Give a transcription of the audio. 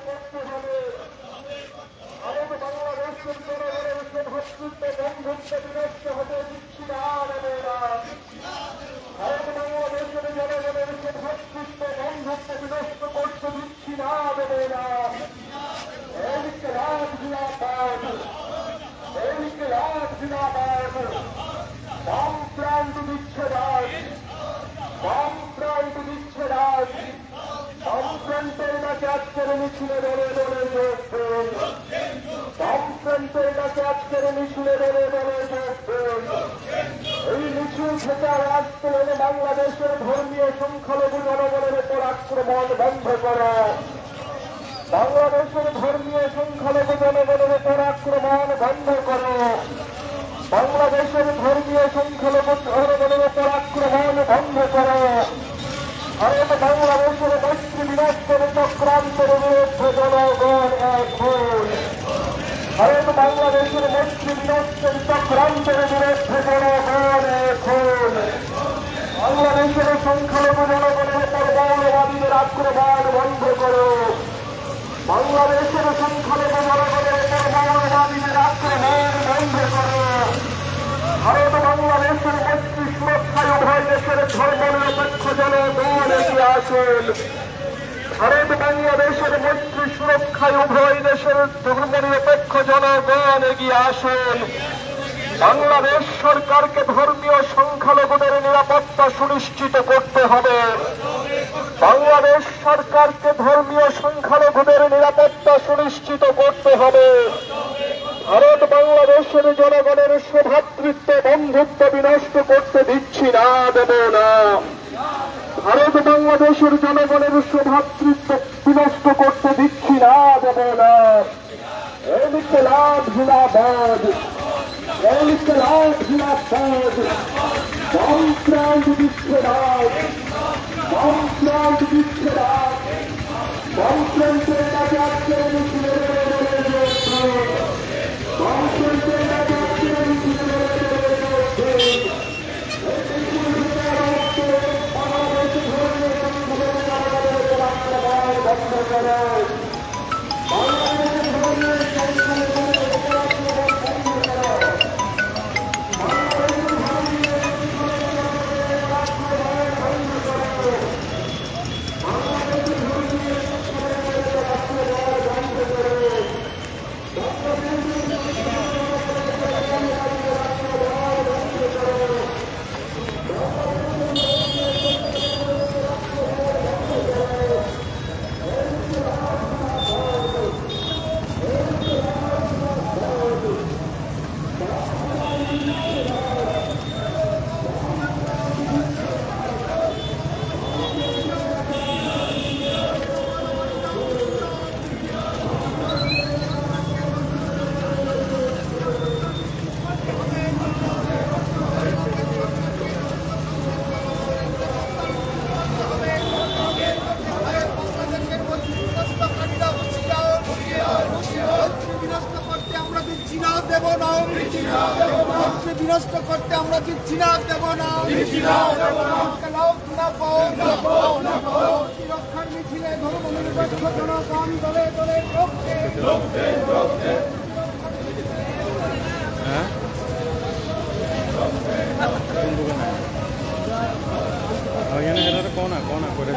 করতে হবে। আরেক বাংলাদেশের জনগণের সৌভাতৃত্ব বন্ধুত্ব বিনষ্ট হতে দিচ্ছি না দেবে না। আরেক বাংলাদেশের জনগণের সৌভাতৃত্ব বন্ধুত্ব বিনষ্ট করতে দিচ্ছি না দেবে না। ইনকিলাব জিন্দাবাদ, ইনকিলাব জিন্দাবাদ। বামফ্রন্ট বিচ্ছেদ, বামফ্রন্ট বিচ্ছেদ। বামফ্রন্টের ডাকে আজকের মিছিলে দলে দলে যোগ দিন। বামফ্রন্টের ডাকে আজকের মিছিলে দলে দলে যোগ দিন। এই মিছিল থেকে আওয়াজ তুলে বাংলাদেশের ধর্মীয় সংখ্যালঘু জনগণের উপর আক্রমণ বন্ধ করো। বাংলাদেশের ধর্মীয় সংখ্যালঘু জনগণের উপর আক্রমণ বন্ধ করো। বাংলাদেশের ধর্মীয় সংখ্যালঘু জনগণের উপর আক্রমণ বন্ধ করো। ভারত বাংলাদেশের মৈত্রী বিনষ্টের চক্রান্তের বিরুদ্ধে জনগণ এখন। ভারত বাংলাদেশের মৈত্রী বিনষ্টের চক্রান্তের বিরুদ্ধে জনগণ এখন। বাংলাদেশের সংখ্যালঘু জনগণের উপর মৌলবাদীদের আক্রমণ বন্ধ করো। বাংলাদেশের সংখ্যালঘু জনগণের উপর মৌলবাদীদের আক্রমণ বন্ধ করো। ভারত বাংলাদেশের মৈত্রী সুরক্ষায় উভয় দেশের ধর্মনিরপেক্ষ জনগণ এগিয়ে আসুন। ভারত বাংলাদেশের মৈত্রী সুরক্ষায় উভয় দেশের ধর্মনিরপেক্ষ জনগণ এগিয়ে আসুন। বাংলাদেশ সরকারকে ধর্মীয় সংখ্যালঘুদের নিরাপত্তা সুনিশ্চিত করতে হবে। বাংলাদেশ সরকারকে ধর্মীয় সংখ্যালঘুদের নিরাপত্তা সুনিশ্চিত করতে হবে। ভারত বাংলাদেশের জনগণের সৌভ্রাতৃত্ব বন্ধুত্ব বিনষ্ট করতে দিচ্ছি না, দেব না। ভারত বাংলাদেশের জনগণের সৌভ্রাতৃত্ব বিনষ্ট করতে দিচ্ছি না, দেব না। ইনকিলাব জিন্দাবাদ, ইনকিলাব জিন্দাবাদ। বামফ্রন্ট বিচ্ছেদ, বামফ্রন্ট বিচ্ছেদ। বামফ্রন্টের কাছে আজকের মিছিলে বিনষ্ট করতে আমরা দিচ্ছি না, দেব না। রক্ষার মিছিলে ধর্মনিরপেক্ষ জনগণ দলে দলে কোনা করে